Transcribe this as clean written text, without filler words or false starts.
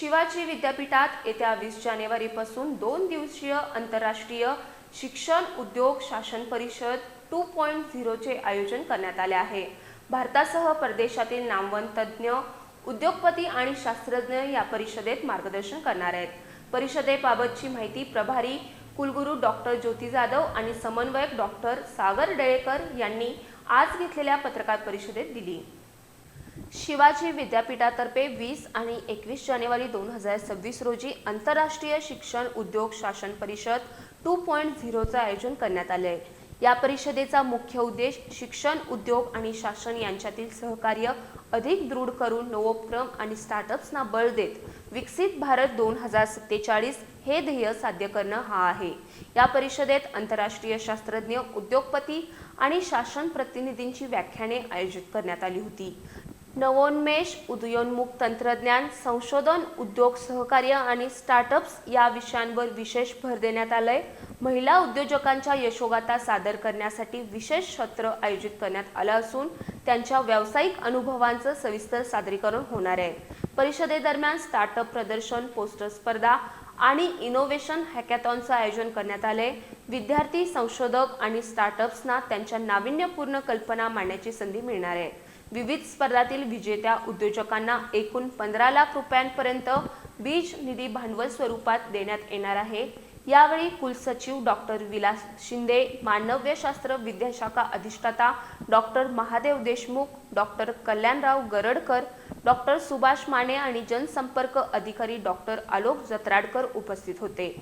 शिवाजी विद्यापीठात येत्या 20 जानेवारीपासून 2 दिवसीय आंतरराष्ट्रीय शिक्षण उद्योग शासन परिषद 2.0 चे आयोजन करण्यात आले आहे। भारतासह परदेशातील नामवंत तज्ज्ञ, उद्योगपती आणि शास्त्रज्ञ या परिषदेत मार्गदर्शन करणार आहेत। परिषदेबाबतची माहिती प्रभारी कुलगुरू डॉक्टर ज्योती जाधव आणि समन्वयक डॉक्टर सागर डळेकर यांनी आज घेतलेल्या पत्रकार परिषदेत दिली। शिवाजी विद्यापीठातर्फे 20 आणि 21 जानेवारी 2026 रोजी आंतरराष्ट्रीय शिक्षण उद्योग शासन परिषद 2.0 चे आयोजन करण्यात आले आहे। या परिषदेचा मुख्य उद्देश शिक्षण उद्योग आणि शासन यांच्यातील सहकार्य अधिक दृढ करून नवोपक्रम आणि स्टार्टअप्सना बळ देत विकसित भारत 2047 हे ध्येय साध्य करणं हा आहे। या परिषदेत आंतरराष्ट्रीय शास्त्रज्ञ, उद्योगपती आणि शासन प्रतिनिधींची व्याख्याने आयोजित करण्यात आली होती। नवोन्मेष, उदयोन्मुख तंत्रज्ञान, संशोधन, उद्योग सहकार्य आणि स्टार्टअप्स या विषयांवर विशेष भर देण्यात आलाय। महिला उद्योजकांच्या यशोगाथा सादर करण्यासाठी विशेष सत्र आयोजित करण्यात आलं असून त्यांच्या व्यावसायिक अनुभवांचं सविस्तर सादरीकरण होणार आहे। परिषदेदरम्यान स्टार्टअप प्रदर्शन, पोस्टर स्पर्धा आणि इनोव्हेशन हॅकॅथॉनचं आयोजन करण्यात आले। विद्यार्थी, संशोधक आणि स्टार्टअप्सना त्यांच्या नाविन्यपूर्ण कल्पना मांडण्याची संधी मिळणार आहे। विविध स्पर्धातील विजेत्या उद्योजकांना एकूण 15 लाख रुपयांपर्यंत बीज निधी भांडवल स्वरूपात देण्यात येणार आहे। यावेळी कुलसचिव डॉक्टर विलास शिंदे, मानव्यशास्त्र विद्याशाखा अधिष्ठाता doctor Mahadev Deshmukh, doctor Kalyanrao Garadkar, doctor Subhash Mane आणि जनसंपर्क अधिकारी डॉक्टर आलोक जत्राडकर उपस्थित होते।